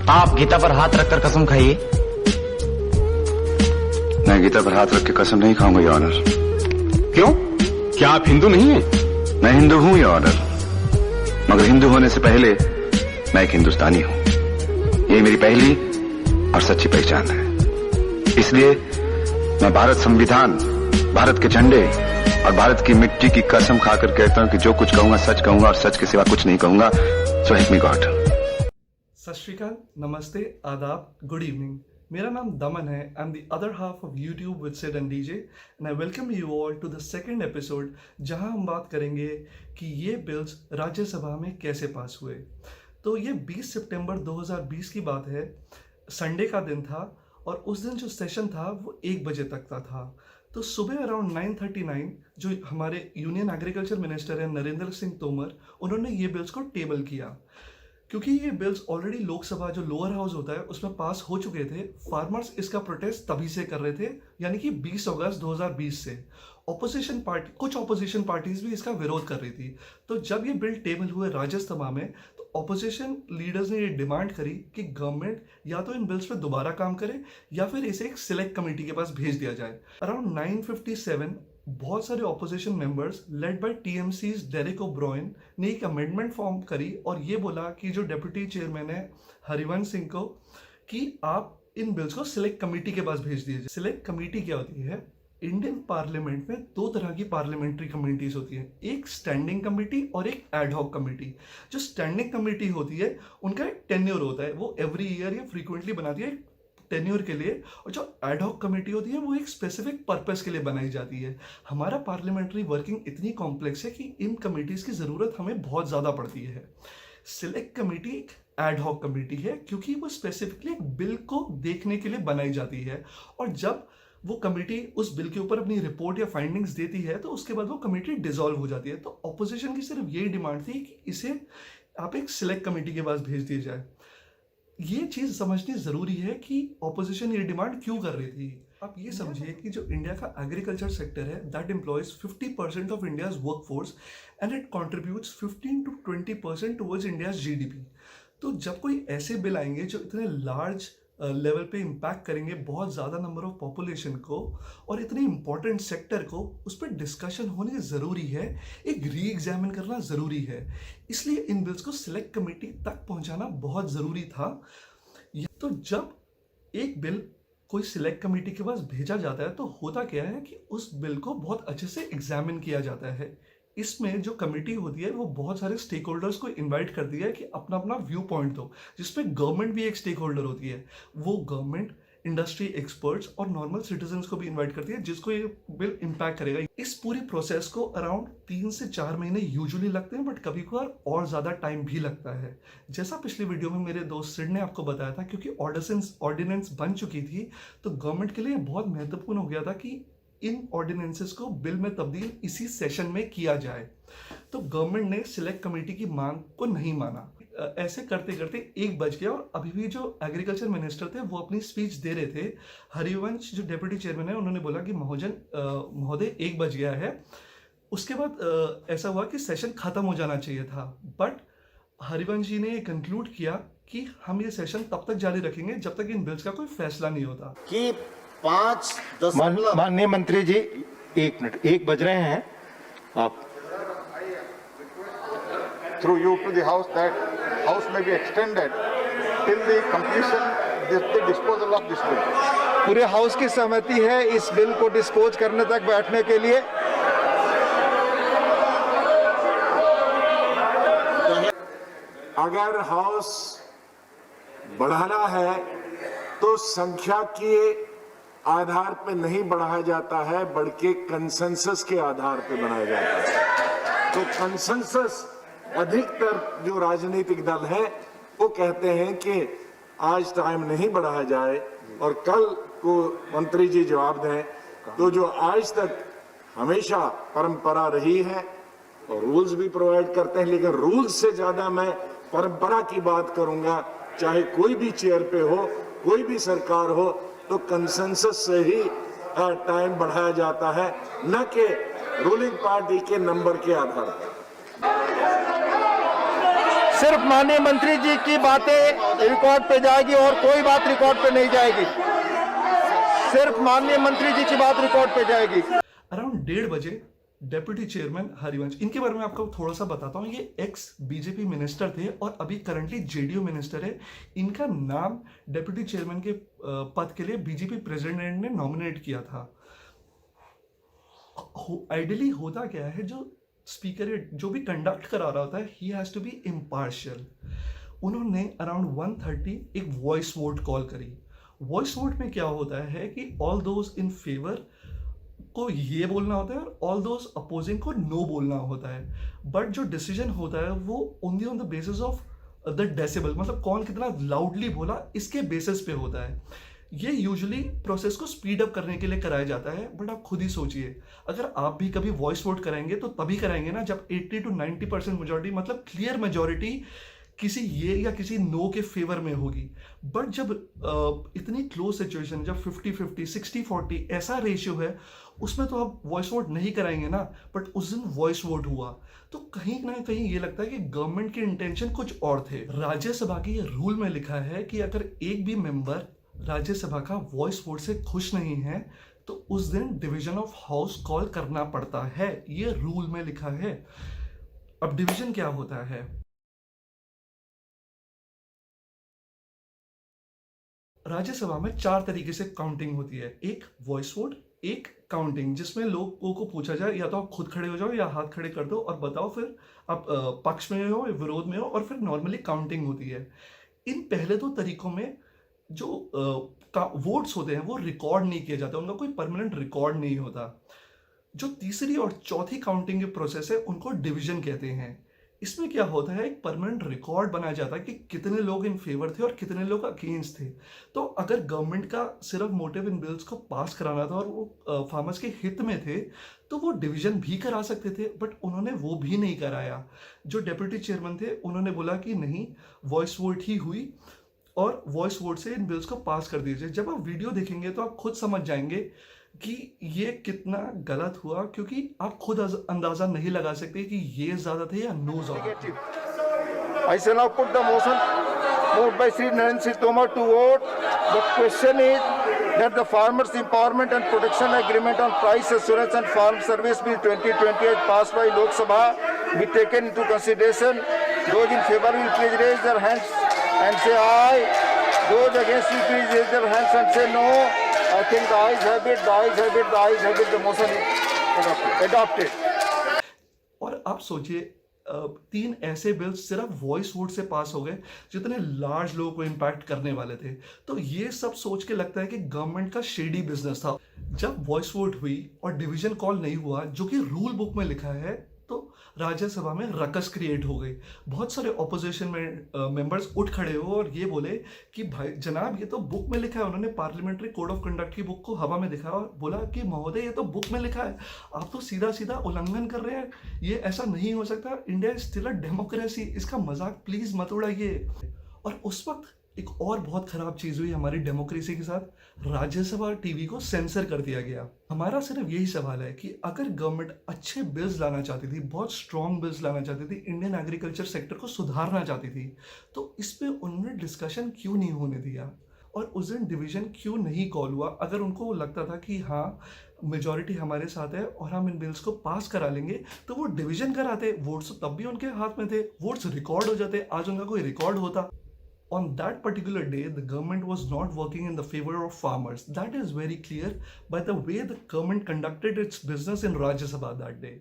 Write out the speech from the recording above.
आप गीता पर हाथ रखकर कसम खाइए। मैं गीता पर हाथ रख के कसम नहीं खाऊंगा योर ऑनर। क्यों? क्या आप हिंदू नहीं हैं? मैं हिंदू हूं योर ऑनर, मगर हिंदू होने से पहले मैं एक हिंदुस्तानी हूं। ये मेरी पहली और सच्ची पहचान है। इसलिए मैं भारत संविधान, भारत के झंडे और भारत की मिट्टी की कसम खाकर कहता हूं कि जो कुछ कहूंगा सच कहूंगा और सच के सिवा कुछ नहीं कहूंगा। So help me God. सत श्री अकाल, नमस्ते, आदाब, गुड इवनिंग। मेरा नाम दमन है। I am the other half of YouTube with Sid and DJ and I welcome you all to the second episode, जहां हम बात करेंगे कि ये बिल्स राज्यसभा में कैसे पास हुए। तो ये 20 सितंबर 2020 की बात है। संडे का दिन था और उस दिन जो सेशन था वो 1 बजे तक का था। तो सुबह अराउंड 9:39 जो हमारे यूनियन एग्रीकल्चर मिनिस्टर हैं नरेंद्र सिंह तोमर, उन्होंने ये बिल्स को टेबल किया। क्योंकि ये बिल्स ऑलरेडी लोकसभा जो लोअर हाउस होता है उसमें पास हो चुके थे। फार्मर्स इसका प्रोटेस्ट तभी से कर रहे थे, यानी कि 20 अगस्त 2020 से। कुछ ऑपोजिशन पार्टीज भी इसका विरोध कर रही थी। तो जब ये बिल टेबल हुए राज्यसभा में, तो ऑपोजिशन लीडर्स ने ये डिमांड करी कि गवर्नमेंट या तो इन बिल्स पे दोबारा काम करे या फिर इसे एक सिलेक्ट कमेटी के पास भेज दिया जाए। अराउंड 9:57 बहुत सारे opposition members led by TMC's Derek O'Brien ने एक अमेंडमेंट फॉर्म करी और ये बोला कि जो डेप्यूटी चेयरमैन है हरिवंश सिंह को, कि आप इन बिल्स को सिलेक्ट कमेटी के पास भेज दीजिए। सिलेक्ट कमेटी क्या होती है? इंडियन पार्लियामेंट में 2 तरह की पार्लियामेंट्री कमेटीज होती हैं, एक स्टैंडिंग कमेटी और एक एडहॉक कमेटी। जो स्टैंडिंग कमेटी होती है उनका एक टेन्योर होता है, वो एवरी ईयर या फ्रीक्वेंटली बनाती है टेन्योर के लिए। और जो एडहॉक कमेटी होती है वो एक स्पेसिफिक पर्पस के लिए बनाई जाती है। हमारा पार्लियामेंट्री वर्किंग इतनी कॉम्प्लेक्स है कि इन कमेटीज की जरूरत हमें बहुत ज्यादा पड़ती है। सिलेक्ट कमेटी एक एडहॉक कमेटी है क्योंकि वो स्पेसिफिकली एक बिल को देखने के लिए बनाई जाती है, और जब वो कमेटी उस बिल के ऊपर अपनी रिपोर्ट या फाइंडिंग्स देती है तो उसके बाद वो कमेटी डिसॉल्व हो जाती है। तो ऑपोजिशन की सिर्फ यही डिमांड थी कि इसे आप एक सिलेक्ट कमेटी के पास भेज दिया जाए। ये चीज समझनी जरूरी है कि ऑपोजिशन ये डिमांड क्यों कर रही थी। आप ये समझिए कि जो इंडिया का एग्रीकल्चर सेक्टर है that employees 50% of India's workforce and it contributes 15 to 20% towards India's GDP. तो जब कोई ऐसे बिल आएंगे जो इतने लार्ज लेवल पे इम्पैक्ट करेंगे बहुत ज़्यादा नंबर ऑफ पॉपुलेशन को और इतने इंपॉर्टेंट सेक्टर को, उस पर डिस्कशन होने ज़रूरी है, एक री एग्जामिन करना ज़रूरी है। इसलिए इन बिल्स को सिलेक्ट कमेटी तक पहुंचाना बहुत ज़रूरी था। तो जब एक बिल कोई सिलेक्ट कमेटी के पास भेजा जाता है तो होता क्या है कि उस बिल को बहुत अच्छे से एग्जामिन किया जाता है। इसमें जो कमेटी होती है वो बहुत सारे स्टेक होल्डर्स को इन्वाइट करती है कि अपना अपना व्यू पॉइंट दो, जिसमें गवर्नमेंट भी एक स्टेक होल्डर होती है। वो गवर्नमेंट, इंडस्ट्री एक्सपर्ट्स और नॉर्मल सिटीजन्स को भी इन्वाइट करती है जिसको ये बिल इम्पैक्ट करेगा। इस पूरी प्रोसेस को अराउंड 3 से 4 महीने यूजुअली लगते हैं, बट कभी कभार और ज़्यादा टाइम भी लगता है। जैसा पिछली वीडियो में मेरे दोस्त सिड ने आपको बताया था, क्योंकि ऑर्डिनेंस बन चुकी थी तो गवर्नमेंट के लिए बहुत महत्वपूर्ण हो गया था कि इन ऑर्डिनेंसेस को बिल में तब्दील इसी सेशन में किया जाए। तो गवर्नमेंट ने सिलेक्ट कमेटी की मांग को नहीं माना। ऐसे करते करते 1 बज गया और अभी भी जो एग्रीकल्चर मिनिस्टर थे वो अपनी स्पीच दे रहे थे। हरिवंश जो डेप्यूटी चेयरमैन है उन्होंने बोला कि महोदय 1 बज गया है। उसके बाद ऐसा हुआ कि सेशन खत्म हो जाना चाहिए था, बट हरिवंश जी ने कंक्लूड किया कि हम ये सेशन तब तक जारी रखेंगे जब तक इन बिल्स का कोई फैसला नहीं होता। कि 5-10 माननीय मंत्री जी, 1 मिनट, 1 बज रहे हैं। आप through you to the house that house may be extended till the completion the disposal of this bill. पूरे हाउस की सहमति है इस बिल को डिस्पोज करने तक बैठने के लिए। अगर हाउस बढ़ाना है तो संख्या के आधार पर नहीं बढ़ाया जाता है, बल्कि कंसेंसस के आधार पर बनाया जाता है। तो कंसेंसस अधिकतर जो राजनीतिक दल है वो कहते हैं कि आज टाइम नहीं बढ़ाया जाए और कल को मंत्री जी जवाब दें। तो जो आज तक हमेशा परंपरा रही है और रूल्स भी प्रोवाइड करते हैं, लेकिन रूल्स से ज्यादा मैं परंपरा की बात करूंगा। चाहे कोई भी चेयर पे हो, कोई भी सरकार हो, तो कंसेंसस से ही टाइम बढ़ाया जाता है, न कि रूलिंग पार्टी के नंबर के आधार पर। सिर्फ माननीय मंत्री जी की बातें रिकॉर्ड पे जाएगी और कोई बात रिकॉर्ड पे नहीं जाएगी। सिर्फ माननीय मंत्री जी की बात रिकॉर्ड पे जाएगी। अराउंड 1:30 बजे डेप्यूटी चेयरमैन हरिवंश, इनके बारे में आपको थोड़ा सा बताता हूँ। ये एक्स बीजेपी मिनिस्टर थे और अभी करंटली जेडीयू मिनिस्टर है। इनका नाम डेप्यूटी चेयरमैन के पद के लिए बीजेपी प्रेसिडेंट ने नॉमिनेट किया था। आइडियली होता क्या है, जो स्पीकर जो भी कंडक्ट करा रहा होता है, he has to be impartial. उन्होंने अराउंड 1:30 एक वॉइस वोट कॉल करी। वॉइस वोट में क्या होता है कि ऑल दोज इन फेवर को ये बोलना होता है और ऑल दोज अपोजिंग को नो बोलना होता है। बट जो डिसीजन होता है वो only on the basis of the decibel, मतलब कौन कितना लाउडली बोला, इसके बेसिस पे होता है। ये यूजुअली प्रोसेस को स्पीड अप करने के लिए कराया जाता है। बट आप खुद ही सोचिए, अगर आप भी कभी वॉइस वोट कराएंगे तो तभी कराएंगे ना जब 80 to 90% मेजोरिटी, मतलब क्लियर मेजोरिटी किसी ये या किसी नो के फेवर में होगी। बट जब इतनी क्लोज सिचुएशन, जब 50-50, 60-40 ऐसा रेशियो है, उसमें तो आप वॉइस वोट नहीं कराएंगे ना। बट उस दिन वॉइस वोट हुआ तो कहीं ना कहीं ये लगता है कि गवर्नमेंट के इंटेंशन कुछ और थे। राज्यसभा के ये रूल में लिखा है कि अगर एक भी मेंबर राज्यसभा का वॉइस वोट से खुश नहीं है तो उस दिन डिवीजन ऑफ हाउस कॉल करना पड़ता है। ये रूल में लिखा है। अब डिवीजन क्या होता है? राज्यसभा में 4 तरीके से काउंटिंग होती है। एक वॉइस वोट, एक काउंटिंग जिसमें लोगों को पूछा जाए, या तो आप खुद खड़े हो जाओ या हाथ खड़े कर दो और बताओ, फिर आप पक्ष में हो या विरोध में हो, और फिर नॉर्मली काउंटिंग होती है। इन पहले 2 तरीकों में जो वोट्स होते हैं वो रिकॉर्ड नहीं किए जाते, उनका कोई परमानेंट रिकॉर्ड नहीं होता। जो तीसरी और चौथी काउंटिंग की प्रोसेस है उनको डिवीजन कहते हैं। इसमें क्या होता है, एक परमानेंट रिकॉर्ड बनाया जाता है कि कितने लोग इन फेवर थे और कितने लोग अगेंस्ट थे। तो अगर गवर्नमेंट का सिर्फ मोटिव इन बिल्स को पास कराना था और वो फार्मर्स के हित में थे तो वो डिवीजन भी करा सकते थे, बट उन्होंने वो भी नहीं कराया। जो डेप्यूटी चेयरमैन थे उन्होंने बोला कि नहीं, वॉइस वोट ही हुई और वॉइस वोट से इन बिल्स को पास कर दीजिए। जब आप वीडियो देखेंगे तो आप खुद समझ जाएंगे कि ये कितना गलत हुआ, क्योंकि आप खुद अंदाजा नहीं लगा सकते कि ये ज्यादा थे या नो ज्यादा। I shall now put the motion moved by Sri Narendra Singh Tomar to vote. The question is that the Farmers Empowerment and Protection Agreement on Price Assurance and Farm Service Bill 2028 passed by Lok Sabha be taken into consideration. Those in favor will please raise their hands and say aye. Those against will please raise their hands and say no. I think the ayes have it, the ayes have it, the ayes have it. The motion is adopted. और आप सोचिए 3 ऐसे bills सिर्फ voice vote से पास हो गए जितने large लोगों को इम्पैक्ट करने वाले थे। तो ये सब सोच के लगता है कि गवर्नमेंट का शेडी बिजनेस था। जब वॉइस वोट हुई और डिवीजन कॉल नहीं हुआ, जो कि रूल बुक में लिखा है, तो राज्यसभा में रकस क्रिएट हो गई। बहुत सारे ऑपोजिशन में मेंबर्स उठ खड़े हो और ये बोले कि भाई जनाब, ये तो बुक में लिखा है। उन्होंने पार्लियामेंट्री कोड ऑफ कंडक्ट की बुक को हवा में दिखाया और बोला कि महोदय, ये तो बुक में लिखा है, आप तो सीधा सीधा उल्लंघन कर रहे हैं, ये ऐसा नहीं हो सकता। India is still a democracy, इसका मजाक प्लीज मत उड़ाइए। और उस वक्त एक और बहुत खराब चीज हुई हमारी डेमोक्रेसी के साथ, राज्यसभा टीवी को सेंसर कर दिया गया। हमारा सिर्फ यही सवाल है कि अगर गवर्नमेंट अच्छे बिल्स लाना चाहती थी, बहुत स्ट्रॉन्ग बिल्स लाना चाहती थी, इंडियन एग्रीकल्चर सेक्टर को सुधारना चाहती थी, तो इस पे उन्होंने डिस्कशन क्यों नहीं होने दिया और उस दिन डिवीजन क्यों नहीं कॉल हुआ? अगर उनको लगता था कि हाँ मेजॉरिटी हमारे साथ है और हम इन बिल्स को पास करा लेंगे, तो वो डिवीजन कराते। वोट्स तब भी उनके हाथ में थे, वोट्स रिकॉर्ड हो जाते, आज उनका कोई रिकॉर्ड होता। On that particular day, the government was not working in the favor of farmers. That is very clear by the way the government conducted its business in Rajya Sabha that day.